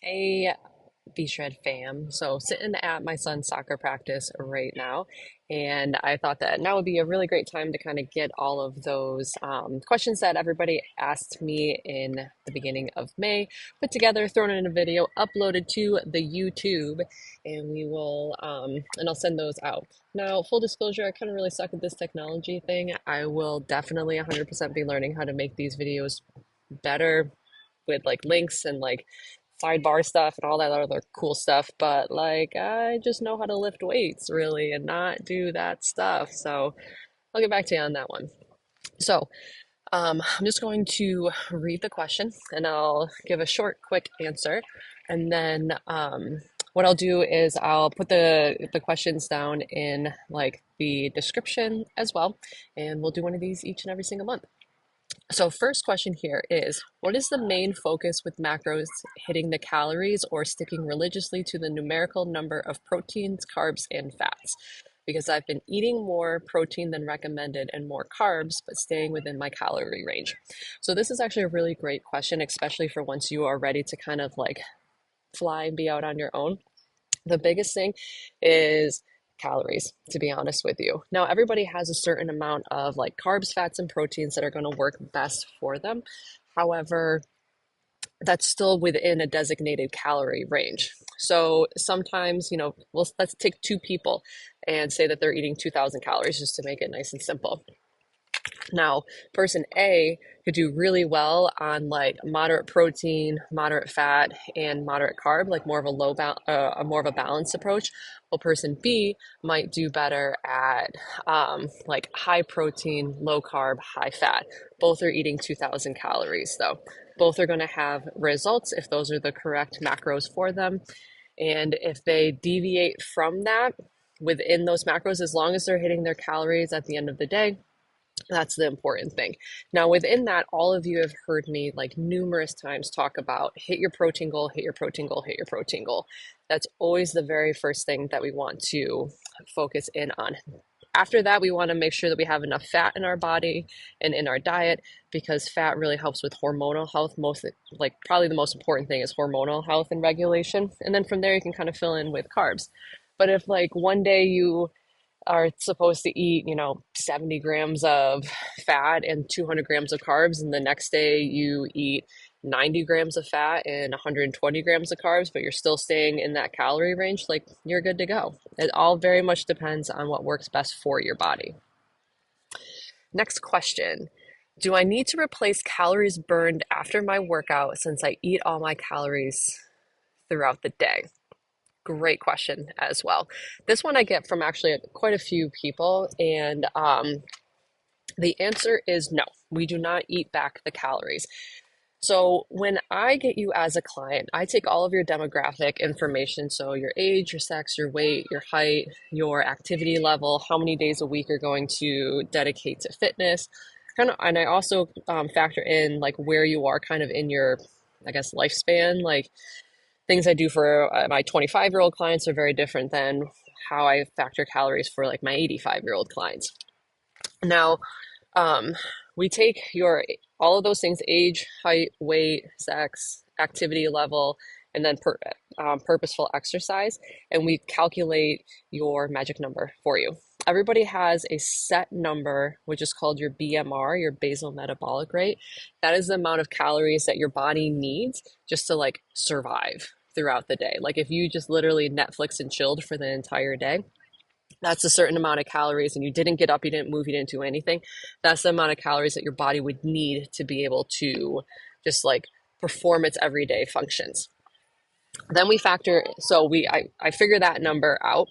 Hey, B-Shred fam. So, sitting at my son's soccer practice right now, and I thought that now would be a really great time to kind of get all of those questions that everybody asked me in the beginning of May put together, thrown in a video, uploaded to the YouTube, and and I'll send those out. Now, full disclosure, I kind of really suck at this technology thing. I will definitely 100% be learning how to make these videos better with like links and like sidebar stuff and all that other cool stuff. But like, I just know how to lift weights really and not do that stuff. So I'll get back to you on that one. So I'm just going to read the question and I'll give a short, quick answer. And then what I'll do is I'll put the questions down in like the description as well. And we'll do one of these each and every single month. So first question here is, what is the main focus with macros hitting the calories or sticking religiously to the numerical number of proteins, carbs, and fats? Because I've been eating more protein than recommended and more carbs, but staying within my calorie range. So this is actually a really great question, especially for once you are ready to kind of like fly and be out on your own. The biggest thing is calories, to be honest with you. Now, everybody has a certain amount of like carbs, fats, and proteins that are going to work best for them. However, that's still within a designated calorie range. So sometimes, let's take two people and say that they're eating 2,000 calories just to make it nice and simple. Now, person A could do really well on like moderate protein, moderate fat, and moderate carb, like more of a balanced approach. While person B might do better at like high protein, low carb, high fat. Both are eating 2,000 calories though. Both are going to have results if those are the correct macros for them. And if they deviate from that within those macros, as long as they're hitting their calories at the end of the day, that's the important thing. Now, within that, all of you have heard me like numerous times talk about hit your protein goal, hit your protein goal, hit your protein goal. That's always the very first thing that we want to focus in on. After that, we want to make sure that we have enough fat in our body and in our diet because fat really helps with hormonal health. Probably the most important thing is hormonal health and regulation. And then from there, you can kind of fill in with carbs. But if like one day you are supposed to eat, 70 grams of fat and 200 grams of carbs, and the next day you eat 90 grams of fat and 120 grams of carbs, but you're still staying in that calorie range, like you're good to go. It all very much depends on what works best for your body. Next question. Do I need to replace calories burned after my workout since I eat all my calories throughout the day? Great question as well. This one I get from actually quite a few people, and the answer is no. We do not eat back the calories. So when I get you as a client, I take all of your demographic information, so your age, your sex, your weight, your height, your activity level, how many days a week you're going to dedicate to fitness, and I also factor in like where you are kind of in your, I guess, lifespan. Like things I do for my 25-year-old clients are very different than how I factor calories for like my 85-year-old clients. Now, um, we take your all of those things: age, height, weight, sex, activity level, and then purposeful exercise, and we calculate your magic number for you. Everybody has a set number, which is called your BMR, your basal metabolic rate. That is the amount of calories that your body needs just to like survive throughout the day. Like if you just literally Netflix and chilled for the entire day, that's a certain amount of calories, and you didn't get up, you didn't move, you didn't do anything. That's the amount of calories that your body would need to be able to just like perform its everyday functions. Then we factor, I figure that number out.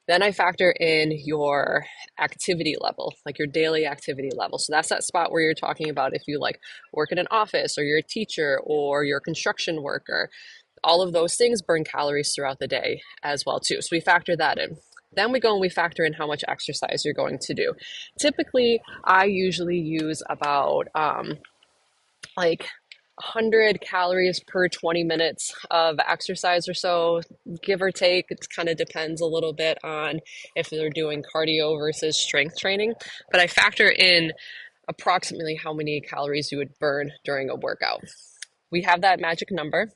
Then I factor in your activity level, like your daily activity level. So that's that spot where you're talking about if you like work in an office or you're a teacher or you're a construction worker. All of those things burn calories throughout the day as well too. So we factor that in. Then we go and we factor in how much exercise you're going to do. Typically, I usually use about like 100 calories per 20 minutes of exercise or so, give or take. It kind of depends a little bit on if they're doing cardio versus strength training. But I factor in approximately how many calories you would burn during a workout. We have that magic number.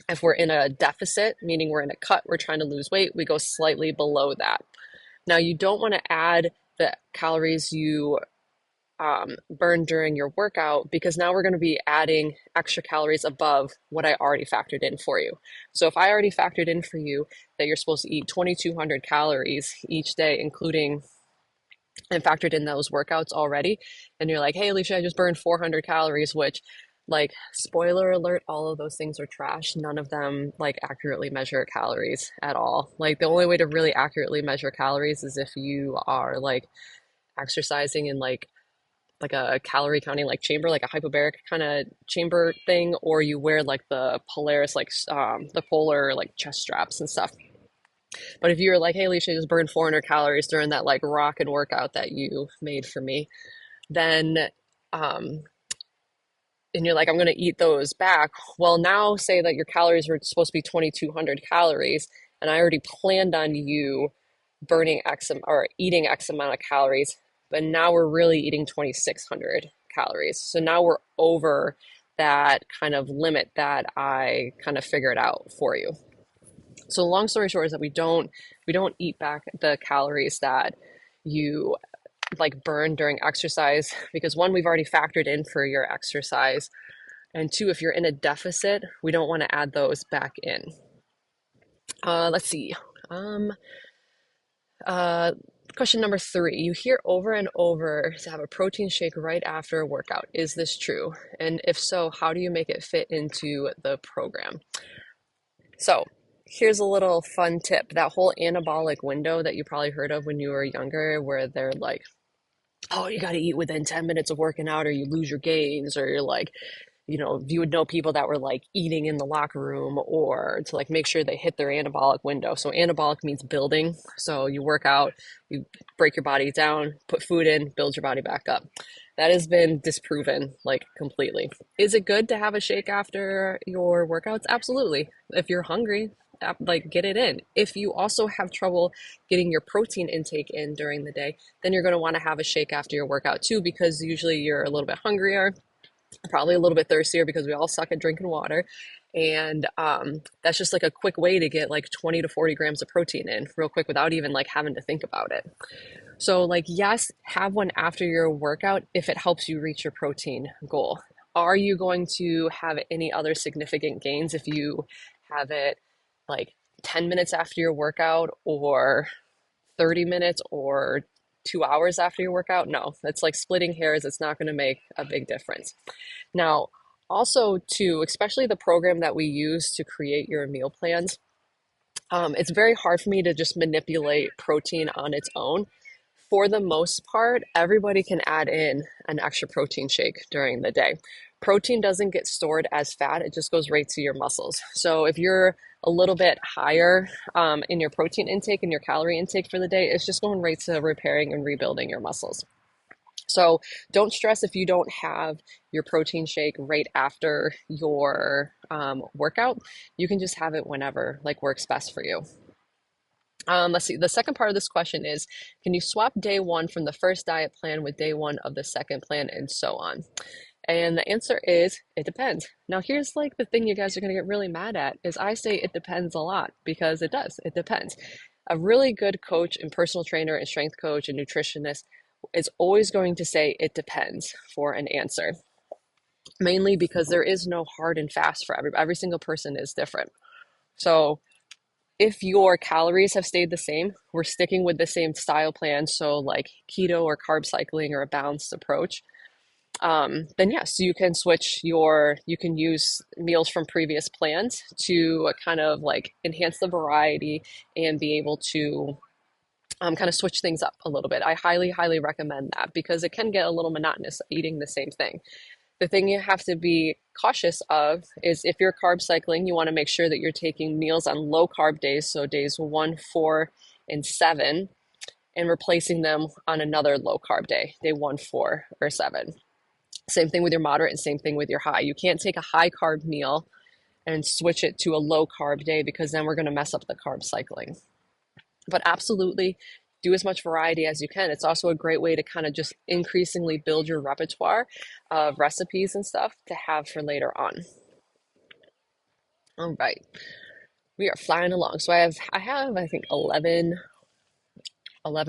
If we're in a deficit, meaning we're in a cut, we're trying to lose weight, we go slightly below that. Now, you don't want to add the calories you burn during your workout, because now we're going to be adding extra calories above what I already factored in for you. So if I already factored in for you that you're supposed to eat 2,200 calories each day, including and factored in those workouts already, and you're like, hey, Alicia, I just burned 400 calories, which, like, spoiler alert, all of those things are trash. None of them like accurately measure calories at all. Like, the only way to really accurately measure calories is if you are like exercising in like a calorie counting like chamber, like a hyperbaric kind of chamber thing, or you wear like the Polaris, like the polar like chest straps and stuff. But if you're like, hey, Alicia, just burned 400 calories during that like rockin' workout that you made for me, then um, and you're like, I'm going to eat those back. Well, now say that your calories were supposed to be 2,200 calories, and I already planned on you burning X or eating X amount of calories, but now we're really eating 2,600 calories. So now we're over that kind of limit that I kind of figured out for you. So long story short is that we don't eat back the calories that you like burn during exercise, because one, we've already factored in for your exercise, and two, if you're in a deficit, we don't want to add those back in. Let's see. Um, uh, Question number 3. You hear over and over to have a protein shake right after a workout. Is this true? And if so, how do you make it fit into the program? So here's a little fun tip. That whole anabolic window that you probably heard of when you were younger, where they're like, oh, you got to eat within 10 minutes of working out or you lose your gains, or you're like, you would know people that were like eating in the locker room or to like make sure they hit their anabolic window. So anabolic means building. So you work out, you break your body down, put food in, build your body back up. That has been disproven like completely. Is it good to have a shake after your workouts? Absolutely. If you're hungry, like get it in. If you also have trouble getting your protein intake in during the day, then you're going to want to have a shake after your workout too, because usually you're a little bit hungrier, probably a little bit thirstier, because we all suck at drinking water. And that's just like a quick way to get like 20 to 40 grams of protein in real quick without even like having to think about it. So, like, yes, have one after your workout if it helps you reach your protein goal. Are you going to have any other significant gains if you have it like 10 minutes after your workout, or 30 minutes, or 2 hours after your workout? No, it's like splitting hairs. It's not going to make a big difference. Now, also, too, especially the program that we use to create your meal plans, it's very hard for me to just manipulate protein on its own. For the most part, everybody can add in an extra protein shake during the day. Protein doesn't get stored as fat, it just goes right to your muscles. So if you're a little bit higher in your protein intake and your calorie intake for the day, it's just going right to repairing and rebuilding your muscles. So don't stress if you don't have your protein shake right after your workout. You can just have it whenever like works best for you. Let's see. The second part of this question is, can you swap day one from the first diet plan with day one of the second plan, and so on? And the answer is, it depends. Now, here's like the thing you guys are going to get really mad at is I say it depends a lot, because it does. It depends. A really good coach and personal trainer and strength coach and nutritionist is always going to say it depends for an answer, mainly because there is no hard and fast for every single person is different. So if your calories have stayed the same, we're sticking with the same style plan, so like keto or carb cycling or a balanced approach, then yes, you can you can use meals from previous plans to kind of like enhance the variety and be able to kind of switch things up a little bit. I highly, highly recommend that, because it can get a little monotonous eating the same thing. The thing you have to be cautious of is if you're carb cycling, you want to make sure that you're taking meals on low carb days, so days 1, 4, and 7, and replacing them on another low carb day, day 1, 4, or 7. Same thing with your moderate and same thing with your high. You can't take a high carb meal and switch it to a low carb day, because then we're going to mess up the carb cycling. But absolutely, do as much variety as you can. It's also a great way to kind of just increasingly build your repertoire of recipes and stuff to have for later on. All right. We are flying along. So I have I think 11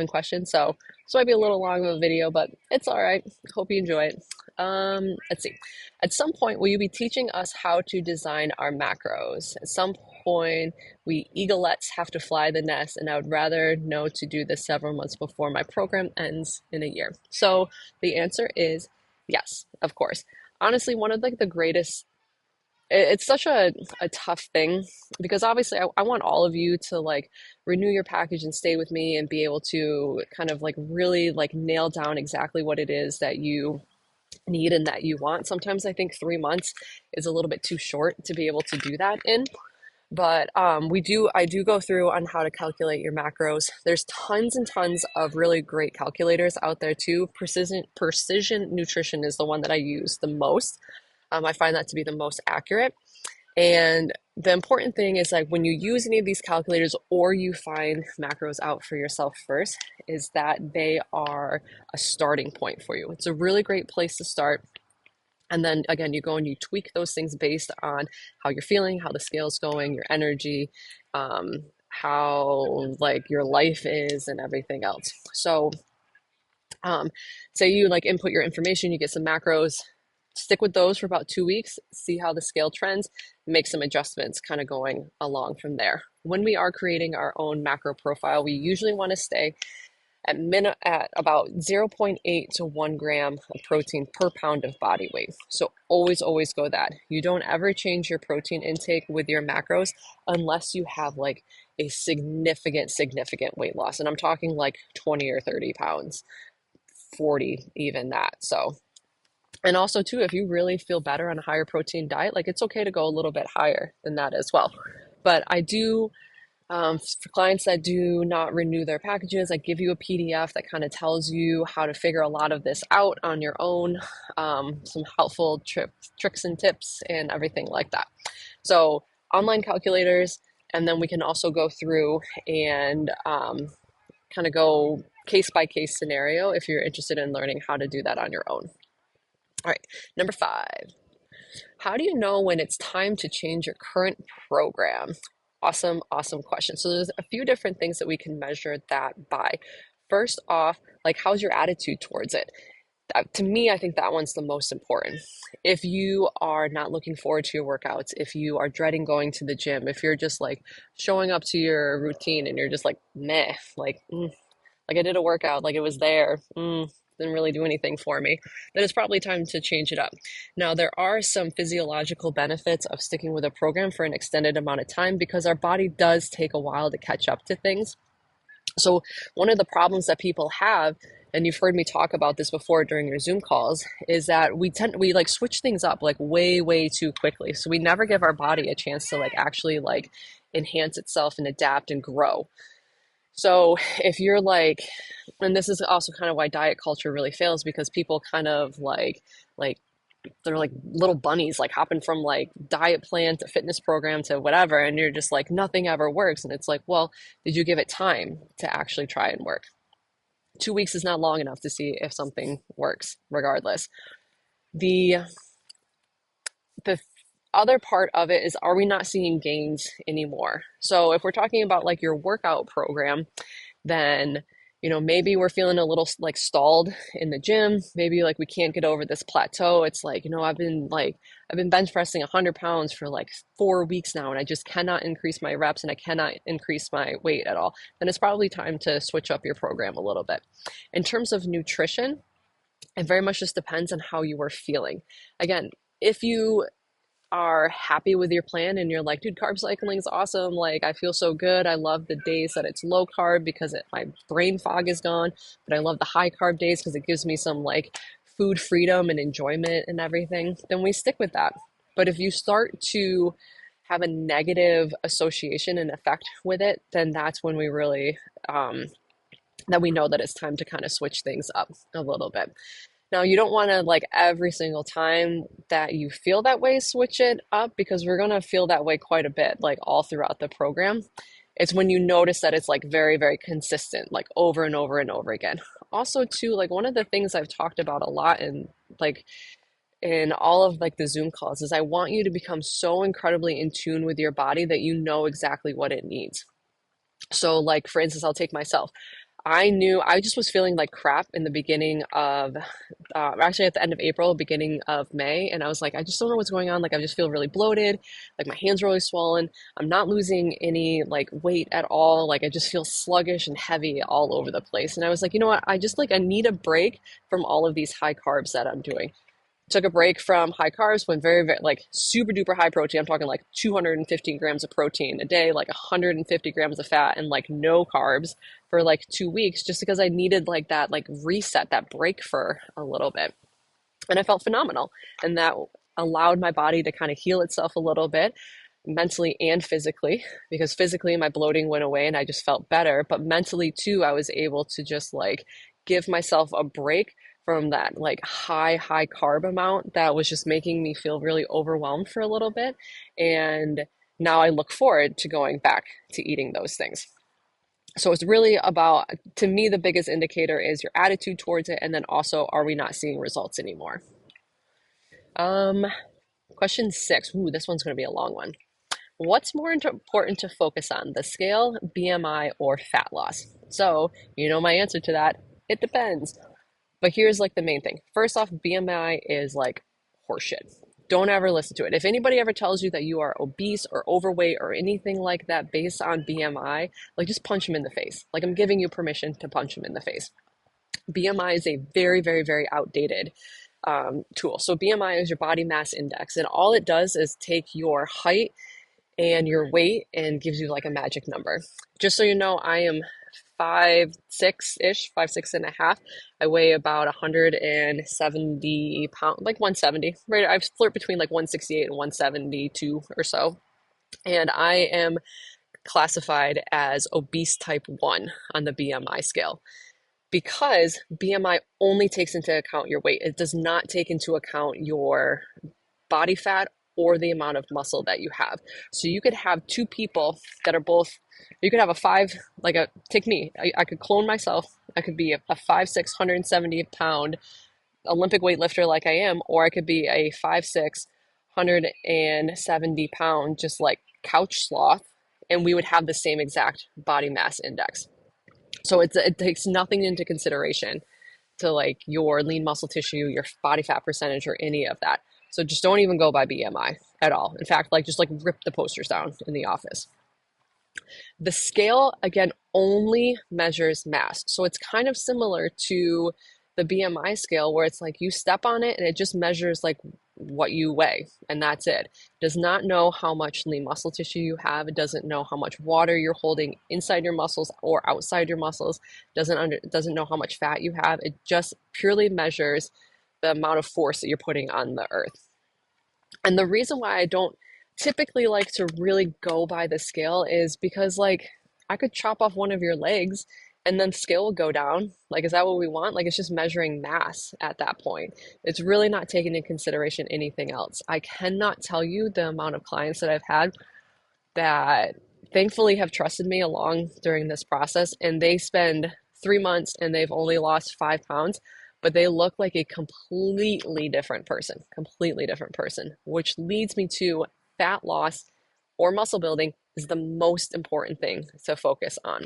questions. So this might be a little long of a video, but it's all right. Hope you enjoy it. Let's see. At some point, will you be teaching us how to design our macros? At some point, we eaglets have to fly the nest, and I would rather know to do this several months before my program ends in a year. So the answer is yes, of course. Honestly, one of like the greatest it's such a tough thing because obviously I want all of you to like renew your package and stay with me and be able to kind of like really like nail down exactly what it is that you need and that you want. Sometimes I think 3 months is a little bit too short to be able to do that in. But I do go through on how to calculate your macros. There's tons and tons of really great calculators out there too. Precision Nutrition is the one that I use the most. I find that to be the most accurate. And the important thing is like when you use any of these calculators or you find macros out for yourself first, is that they are a starting point for you. It's a really great place to start. And then again, you go and you tweak those things based on how you're feeling, how the scale's going, your energy, how like your life is, and everything else. So um, say you like input your information, you get some macros, stick with those for about 2 weeks, see how the scale trends, make some adjustments kind of going along from there. When we are creating our own macro profile, we usually want to stay at about zero point 0.8 to 1 gram of protein per pound of body weight. So always go that. You don't ever change your protein intake with your macros unless you have like a significant weight loss. And I'm talking like 20 or 30 pounds, 40, even that. So, and also too, if you really feel better on a higher protein diet, like it's okay to go a little bit higher than that as well. But I do, for clients that do not renew their packages, I give you a PDF that kind of tells you how to figure a lot of this out on your own, some helpful tricks and tips and everything like that. So online calculators, and then we can also go through and kind of go case by case scenario if you're interested in learning how to do that on your own. All right, number 5. How do you know when it's time to change your current program? Awesome question. So there's a few different things that we can measure that by. First off, like how's your attitude towards it? To me, I think that one's the most important. If you are not looking forward to your workouts, if you are dreading going to the gym, if you're just like showing up to your routine and you're just like meh, like I did a workout, like it was there, didn't really do anything for me, then it's probably time to change it up. Now, there are some physiological benefits of sticking with a program for an extended amount of time because our body does take a while to catch up to things. So one of the problems that people have, and you've heard me talk about this before during your Zoom calls, is that we like switch things up like way too quickly. So we never give our body a chance to like actually like enhance itself and adapt and grow. So if you're like, and this is also kind of why diet culture really fails because people kind of like they're like little bunnies, like hopping from like diet plan to fitness program to whatever, and you're just like nothing ever works. And it's like, well, did you give it time to actually try and work? 2 weeks is not long enough to see if something works, regardless. The other part of it is, are we not seeing gains anymore? So if we're talking about like your workout program, then maybe we're feeling a little like stalled in the gym. Maybe like we can't get over this plateau. It's like, I've been bench pressing 100 pounds for like 4 weeks now, and I just cannot increase my reps and I cannot increase my weight at all. Then it's probably time to switch up your program a little bit. In terms of nutrition, it very much just depends on how you are feeling. Again, if you are happy with your plan and you're like, dude, carb cycling is awesome. Like, I feel so good. I love the days that it's low carb because my brain fog is gone. But I love the high carb days because it gives me some like food freedom and enjoyment and everything. Then we stick with that. But if you start to have a negative association and effect with it, then that's when we really, that we know that it's time to kind of switch things up a little bit. Now, you don't want to like every single time that you feel that way, switch it up because we're going to feel that way quite a bit, like all throughout the program. It's when you notice that it's like very consistent, like over and over and over again. Also, too, like one of the things I've talked about a lot and like in all of like the Zoom calls is I want you to become so incredibly in tune with your body that you know exactly what it needs. So, like for instance, I'll take myself. I knew I just was feeling like crap in the beginning of, actually at the end of April, beginning of May, and I was like, I just don't know what's going on. Like, I just feel really bloated. Like my hands are really swollen. I'm not losing any like weight at all. Like I just feel sluggish and heavy all over the place. And I was like, you know what? I need a break from all of these high carbs that I'm doing. Took a break from high carbs, went very, very like super duper high protein. I'm talking like 215 grams of protein a day, like 150 grams of fat, and like no carbs for like 2 weeks, just because I needed like that, like reset, that break for a little bit. And I felt phenomenal. And that allowed my body to kind of heal itself a little bit, mentally and physically, because physically my bloating went away and I just felt better. But mentally too, I was able to just like give myself a break from that like high carb amount that was just making me feel really overwhelmed for a little bit. And now I look forward to going back to eating those things. So it's really about, to me, the biggest indicator is your attitude towards it, and then also, are we not seeing results anymore? Um, Question 6. Ooh, this one's going to be a long one. What's more important to focus on, the scale, BMI, or fat loss? So, you know my answer to that. It depends. But here's like the main thing. First off, BMI is like horseshit. Don't ever listen to it. If anybody ever tells you that you are obese or overweight or anything like that based on BMI, like just punch them in the face. Like I'm giving you permission to punch them in the face. BMI is a very, very, very outdated tool. So BMI is your body mass index, and all it does is take your height and your weight and gives you like a magic number. Just so you know, I am 5'6" ish, 5'6.5". I weigh about 170 pounds, like 170. Right, I flirt between like 168 and 172 or so. And I am classified as obese type 1 on the BMI scale, because BMI only takes into account your weight. It does not take into account your body fat or the amount of muscle that you have. So you could have two people that are both, you could have a five, like a, take me, I could clone myself. I could be a 5'6", 170 pound Olympic weightlifter like I am, or I could be a 5'6", 170 pound, just like couch sloth, and we would have the same exact body mass index. So it takes nothing into consideration to like your lean muscle tissue, your body fat percentage, or any of that. So just don't even go by BMI at all. In fact, like just like rip the posters down in the office. The scale, again, only measures mass. So it's kind of similar to the BMI scale, where it's like you step on it and it just measures like what you weigh, and that's it. It does not know how much lean muscle tissue you have. It doesn't know how much water you're holding inside your muscles or outside your muscles. Doesn't know how much fat you have. It just purely measures the amount of force that you're putting on the earth. And the reason why I don't typically like to really go by the scale is because, like, I could chop off one of your legs and then the scale will go down. Like, is that what we want? Like, it's just measuring mass at that point. It's really not taking into consideration anything else. I cannot tell you the amount of clients that I've had that thankfully have trusted me along during this process, and they spend 3 months and they've only lost 5 pounds, but they look like a completely different person, which leads me to fat loss or muscle building is the most important thing to focus on.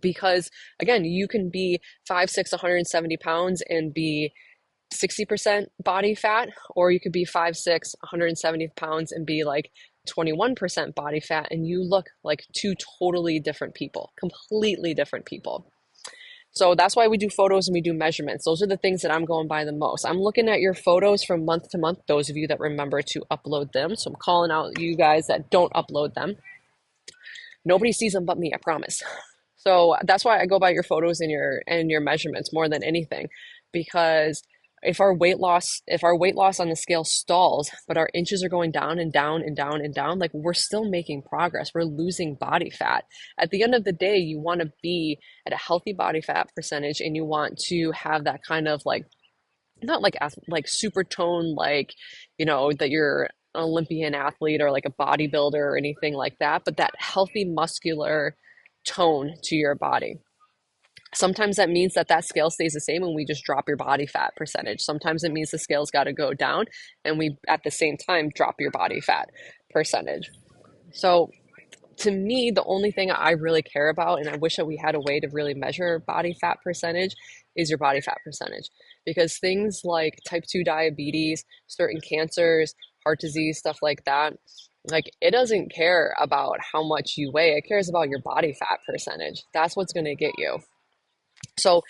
Because again, you can be 5'6", 170 pounds and be 60% body fat, or you could be 5'6", 170 pounds and be like 21% body fat, and you look like two totally different people, completely different people. So that's why we do photos and we do measurements. Those are the things that I'm going by the most. I'm looking at your photos from month to month, those of you that remember to upload them. So I'm calling out you guys that don't upload them. Nobody sees them but me, I promise. So that's why I go by your photos and your measurements more than anything, because if our weight loss on the scale stalls, but our inches are going down and down and down and down, like we're still making progress. We're losing body fat. At the end of the day, you want to be at a healthy body fat percentage, and you want to have that kind of like, not like super tone, like, that you're an Olympian athlete or like a bodybuilder or anything like that, but that healthy muscular tone to your body. Sometimes that means that that scale stays the same and we just drop your body fat percentage. Sometimes it means the scale's got to go down and we, at the same time, drop your body fat percentage. So to me, the only thing I really care about, and I wish that we had a way to really measure body fat percentage, is your body fat percentage. Because things like type 2 diabetes, certain cancers, heart disease, stuff like that, like it doesn't care about how much you weigh, it cares about your body fat percentage. That's what's going to get you. So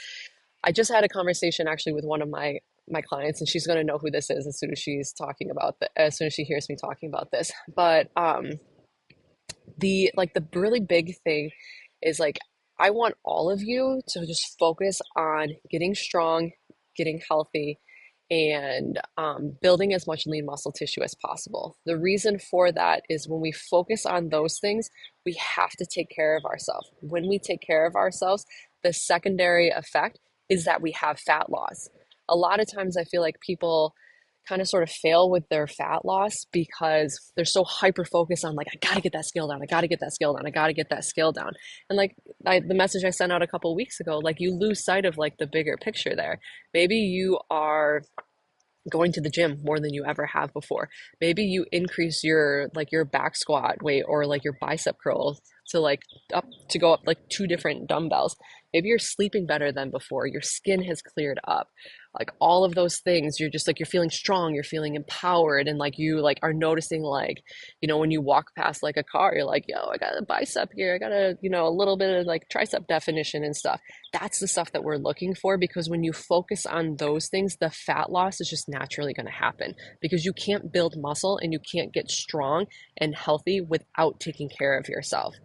I just had a conversation actually with one of my clients, and she's going to know who this is as soon as she's talking about the as soon as she hears me talking about this. But the really big thing is like I want all of you to just focus on getting strong, getting healthy, and building as much lean muscle tissue as possible. The reason for that is when we focus on those things, we have to take care of ourselves. When we take care of ourselves, the secondary effect is that we have fat loss. A lot of times I feel like people kind of sort of fail with their fat loss because they're so hyper focused on like I got to get that scale down, I got to get that scale down, I got to get that scale down. And like the message I sent out a couple of weeks ago, like you lose sight of like the bigger picture there. Maybe you are going to the gym more than you ever have before. Maybe you increase your back squat weight or like your bicep curls to like up to go up like two different dumbbells. Maybe you're sleeping better than before. Your skin has cleared up. Like all of those things, you're just like you're feeling strong, you're feeling empowered, and like you like are noticing like, when you walk past like a car, you're like, yo, I got a bicep here, I got a little bit of like tricep definition and stuff. That's the stuff that we're looking for because when you focus on those things, the fat loss is just naturally going to happen because you can't build muscle and you can't get strong and healthy without taking care of yourself.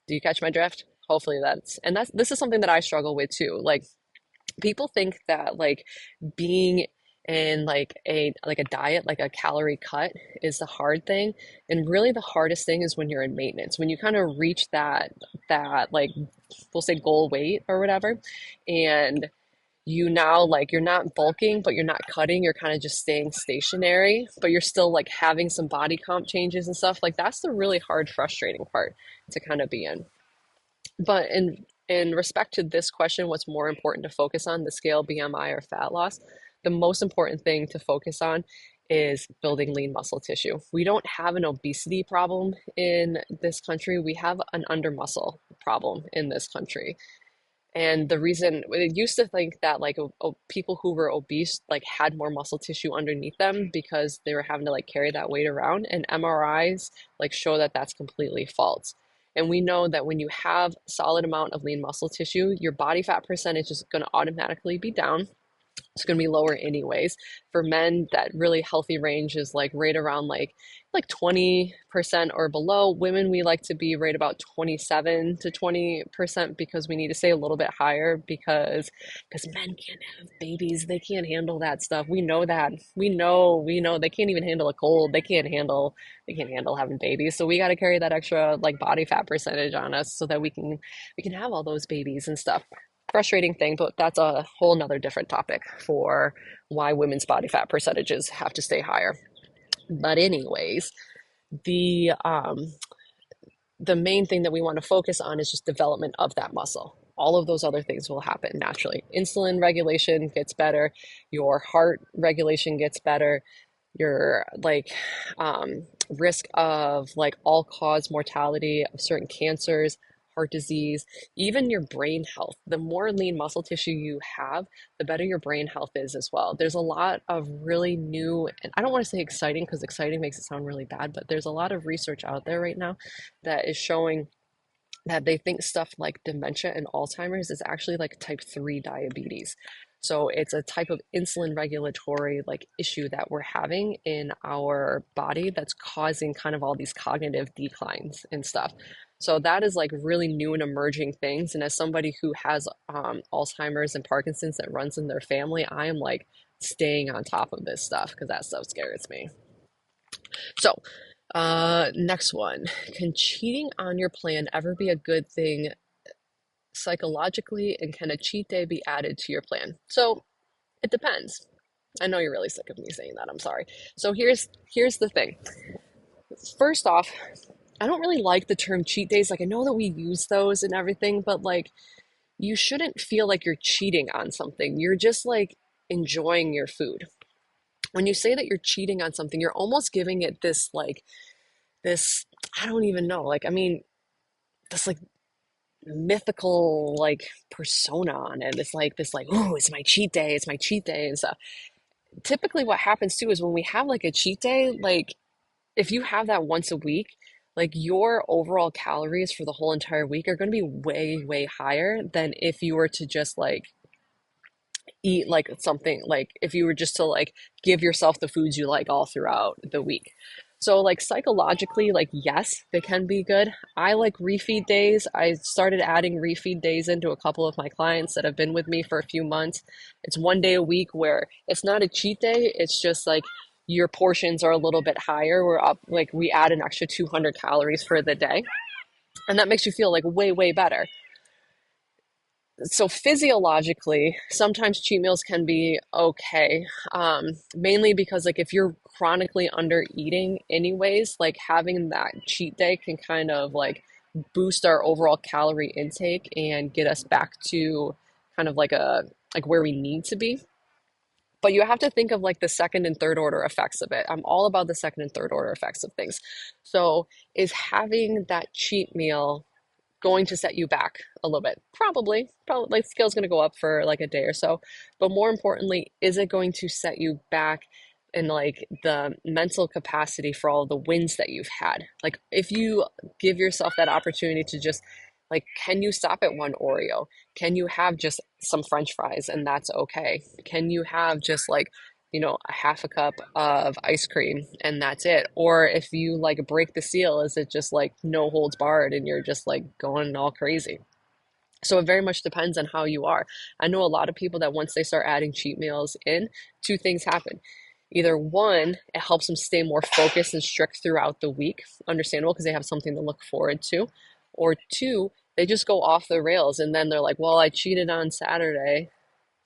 Do you catch my drift? Hopefully that's this is something that I struggle with too. Like people think that like being in like a diet, like a calorie cut is the hard thing. And really the hardest thing is when you're in maintenance, when you kind of reach that like we'll say goal weight or whatever, and you now like you're not bulking, but you're not cutting, you're kind of just staying stationary, but you're still like having some body comp changes and stuff. Like that's the really hard, frustrating part to kind of be in. But in respect to this question, what's more important to focus on, the scale, BMI, or fat loss? The most important thing to focus on is building lean muscle tissue. We don't have an obesity problem in this country. We have an under muscle problem in this country. And the reason it used to think that like people who were obese like had more muscle tissue underneath them because they were having to like carry that weight around. And MRIs like show that that's completely false. And we know that when you have a solid amount of lean muscle tissue, your body fat percentage is going to automatically be down. It's going to be lower anyways. For men, that really healthy range is like right around like 20% or below. Women, we like to be right about 27 to 20% because we need to stay a little bit higher because men can't have babies. They can't handle that stuff. We know that. We know they can't even handle a cold. They can't handle having babies. So we got to carry that extra like body fat percentage on us so that we can have all those babies and stuff. Frustrating thing, but that's a whole nother different topic for why women's body fat percentages have to stay higher. But anyways, the the main thing that we want to focus on is just development of that muscle. All of those other things will happen naturally. Insulin regulation gets better, your heart regulation gets better, your risk of like all cause mortality of certain cancers, heart disease, even your brain health. The more lean muscle tissue you have, the better your brain health is as well. There's a lot of really new, and I don't want to say exciting because exciting makes it sound really bad, but there's a lot of research out there right now that is showing that they think stuff like dementia and Alzheimer's is actually like type 3 diabetes. So it's a type of insulin regulatory like issue that we're having in our body that's causing kind of all these cognitive declines and stuff. So that is like really new and emerging things. And as somebody who has Alzheimer's and Parkinson's that runs in their family, I am like staying on top of this stuff because that stuff scares me. So next one. Can cheating on your plan ever be a good thing psychologically, and can a cheat day be added to your plan? So it depends. I know you're really sick of me saying that. I'm sorry. So here's the thing. First off, I don't really like the term cheat days. Like I know that we use those and everything, but like you shouldn't feel like you're cheating on something. You're just like enjoying your food. When you say that you're cheating on something, you're almost giving it this like this, I don't even know, like I mean, this like mythical like persona on it. It's like this like, oh, it's my cheat day, it's my cheat day and stuff. Typically what happens too is when we have like a cheat day, like if you have that once a week, like your overall calories for the whole entire week are going to be way, way higher than if you were to just like eat like something, like if you were just to like give yourself the foods you like all throughout the week. So like psychologically, like yes, they can be good. I like refeed days. I started adding refeed days into a couple of my clients that have been with me for a few months. It's one day a week where it's not a cheat day. It's just like your portions are a little bit higher. We're up, like we add an extra 200 calories for the day. And that makes you feel like way, way better. So physiologically, sometimes cheat meals can be okay, mainly because like if you're chronically under eating anyways, like having that cheat day can kind of like boost our overall calorie intake and get us back to kind of like a like where we need to be. But you have to think of like the second and third order effects of it. I'm all about the second and third order effects of things. So is having that cheat meal going to set you back a little bit? Probably like scale's going to go up for like a day or so. But more importantly, is it going to set you back in like the mental capacity for all the wins that you've had? Like if you give yourself that opportunity to just like, can you stop at one Oreo? Can you have just some French fries and that's okay? Can you have just like, a half a cup of ice cream and that's it? Or if you like break the seal, is it just like no holds barred and you're just like going all crazy? So it very much depends on how you are. I know a lot of people that once they start adding cheat meals in, two things happen. Either one, it helps them stay more focused and strict throughout the week, understandable because they have something to look forward to. Or two, they just go off the rails and then they're like, well, I cheated on Saturday.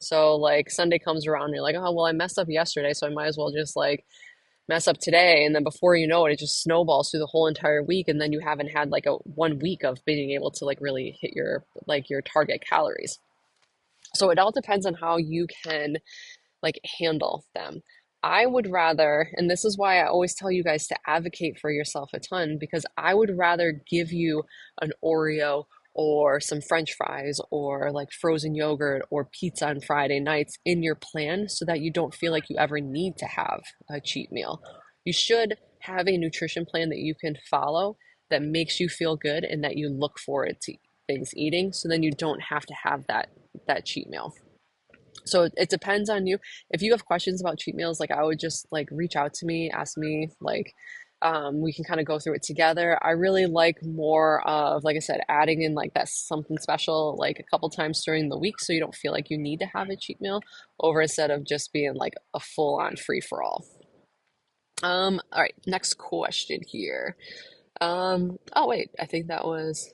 So like Sunday comes around and you're like, oh, well, I messed up yesterday, so I might as well just like mess up today. And then before you know it, it just snowballs through the whole entire week. And then you haven't had like a 1 week of being able to like really hit your target calories. So it all depends on how you can like handle them. I would rather, and this is why I always tell you guys to advocate for yourself a ton, because I would rather give you an Oreo or some French fries or like frozen yogurt or pizza on Friday nights in your plan so that you don't feel like you ever need to have a cheat meal. You should have a nutrition plan that you can follow that makes you feel good and that you look forward to things eating, so then you don't have to have that cheat meal. So it depends on you. If you have questions about cheat meals, like I would just like reach out to me, ask me, like we can kind of go through it together. I really like more of, like I said, adding in like that something special like a couple times during the week so you don't feel like you need to have a cheat meal over instead of just being like a full on free for all. All right, next question here. Oh wait, I think that was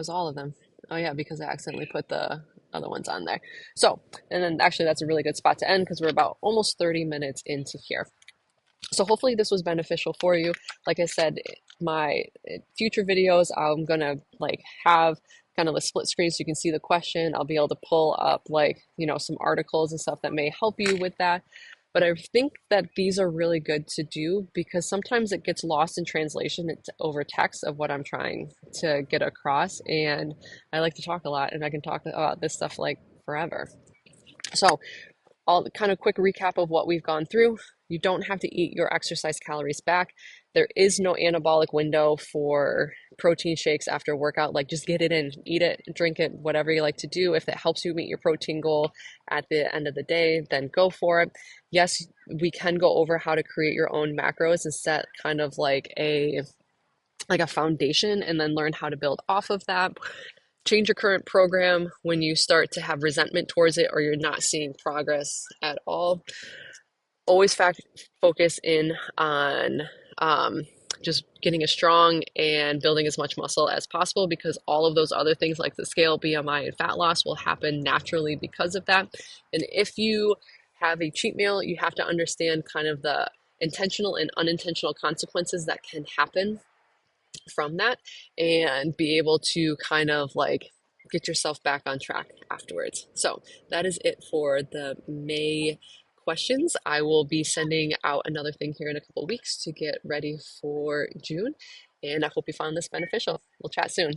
all of them. Oh yeah, because I accidentally put the other ones on there. So, and then actually that's a really good spot to end because we're about almost 30 minutes into here. So hopefully this was beneficial for you. Like I said, my future videos, I'm gonna like have kind of a split screen so you can see the question. I'll be able to pull up like, some articles and stuff that may help you with that. But I think that these are really good to do because sometimes it gets lost in translation over text of what I'm trying to get across. And I like to talk a lot and I can talk about this stuff like forever. So all kind of quick recap of what we've gone through. You don't have to eat your exercise calories back. There is no anabolic window for protein shakes after workout. Like just get it in, eat it, drink it, whatever you like to do. If it helps you meet your protein goal at the end of the day, then go for it. Yes, we can go over how to create your own macros and set kind of like a foundation and then learn how to build off of that. Change your current program when you start to have resentment towards it or you're not seeing progress at all. Always focus in on just getting as strong and building as much muscle as possible because all of those other things like the scale, BMI, and fat loss will happen naturally because of that. And if you have a cheat meal, you have to understand kind of the intentional and unintentional consequences that can happen from that and be able to kind of like get yourself back on track afterwards. So that is it for the May questions. I will be sending out another thing here in a couple weeks to get ready for June. And I hope you found this beneficial. We'll chat soon.